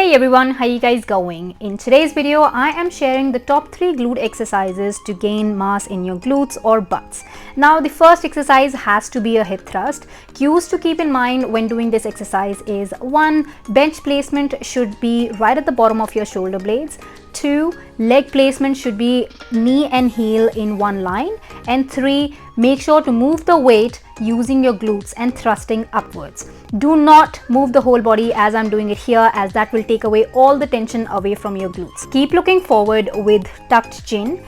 Hey everyone, how you guys going? In today's video, I am sharing the top 3 glute exercises to gain mass in your glutes or butts. Now, the first exercise has to be a hip thrust. Cues to keep in mind when doing this exercise is 1. Bench placement should be right at the bottom of your shoulder blades. 2. Leg placement should be knee and heel in one line. And 3. Make sure to move the weight using your glutes and thrusting upwards. Do not move the whole body as I'm doing it here, as that will take away all the tension away from your glutes. Keep looking forward with tucked chin.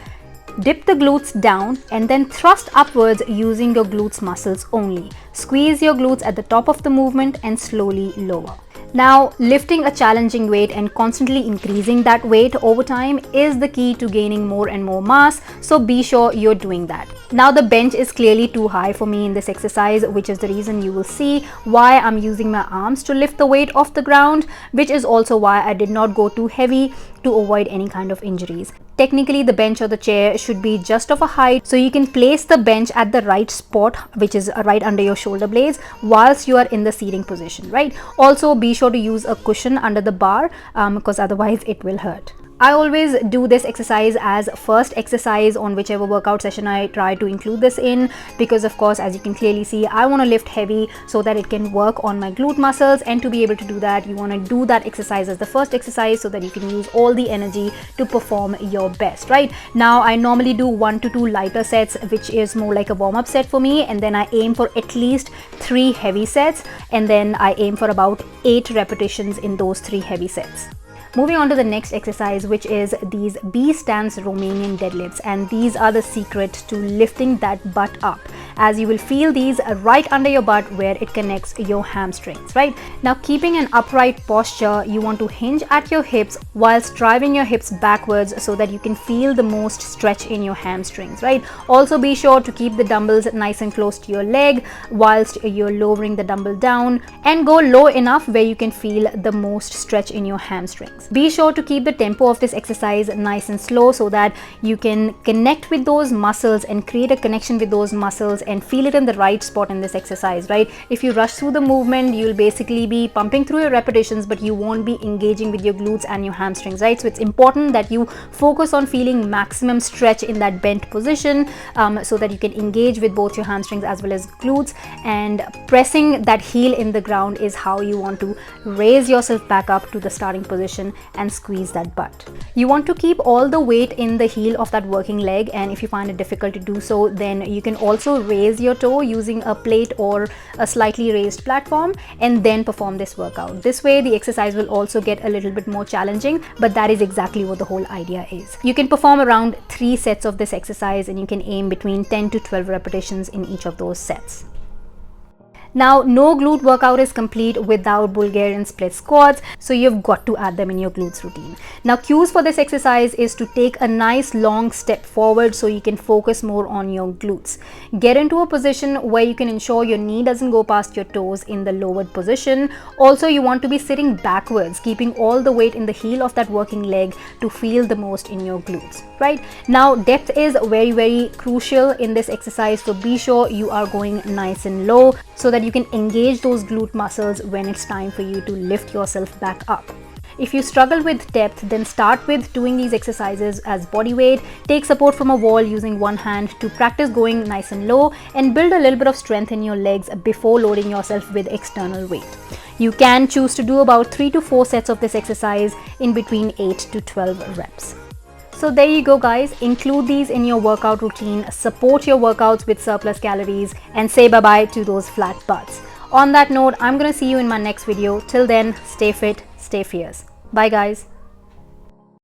Dip the glutes down and then thrust upwards using your glutes muscles only. Squeeze your glutes at the top of the movement and slowly lower. Now, lifting a challenging weight and constantly increasing that weight over time is the key to gaining more and more mass, so be sure you're doing that. Now, the bench is clearly too high for me in this exercise, which is the reason you will see why I'm using my arms to lift the weight off the ground, which is also why I did not go too heavy to avoid any kind of injuries. Technically, the bench or the chair should be just of a height, so you can place the bench at the right spot, which is right under your shoulder blades, whilst you are in the seating position, right? Also, be sure to use a cushion under the bar because otherwise it will hurt. I always do this exercise as first exercise on whichever workout session I try to include this in, because of course, as you can clearly see, I want to lift heavy so that it can work on my glute muscles, and to be able to do that, you want to do that exercise as the first exercise so that you can use all the energy to perform your best, right? Now, I normally do 1 to 2 lighter sets, which is more like a warm-up set for me, and then I aim for at least 3 heavy sets, and then I aim for about 8 repetitions in those 3 heavy sets. Moving on to the next exercise, which is these B stance Romanian deadlifts, and these are the secret to lifting that butt up, as you will feel these right under your butt where it connects your hamstrings, right? Now, keeping an upright posture, you want to hinge at your hips whilst driving your hips backwards so that you can feel the most stretch in your hamstrings, right? Also, be sure to keep the dumbbells nice and close to your leg whilst you're lowering the dumbbell down, and go low enough where you can feel the most stretch in your hamstrings. Be sure to keep the tempo of this exercise nice and slow so that you can connect with those muscles and create a connection with those muscles and feel it in the right spot in this exercise, right? If you rush through the movement, you'll basically be pumping through your repetitions, but you won't be engaging with your glutes and your hamstrings, right? So it's important that you focus on feeling maximum stretch in that bent position so that you can engage with both your hamstrings as well as glutes, and pressing that heel in the ground is how you want to raise yourself back up to the starting position and squeeze that butt. You want to keep all the weight in the heel of that working leg, and if you find it difficult to do so, then you can also raise your toe using a plate or a slightly raised platform and then perform this workout. This way, the exercise will also get a little bit more challenging, but that is exactly what the whole idea is. You can perform around 3 sets of this exercise, and you can aim between 10 to 12 repetitions in each of those sets. Now, no glute workout is complete without Bulgarian split squats, so you've got to add them in your glutes routine. Now, cues for this exercise is to take a nice long step forward so you can focus more on your glutes. Get into a position where you can ensure your knee doesn't go past your toes in the lowered position. Also, you want to be sitting backwards, keeping all the weight in the heel of that working leg to feel the most in your glutes, right? Now, depth is very, very crucial in this exercise, so be sure you are going nice and low so that you can engage those glute muscles when it's time for you to lift yourself back up. If you struggle with depth, then start with doing these exercises as body weight. Take support from a wall using one hand to practice going nice and low, and build a little bit of strength in your legs before loading yourself with external weight. You can choose to do about 3 to 4 sets of this exercise in between 8 to 12 reps. So there you go, guys. Include these in your workout routine, support your workouts with surplus calories, and say bye-bye to those flat butts. On that note, I'm going to see you in my next video. Till then, stay fit, stay fierce. Bye, guys.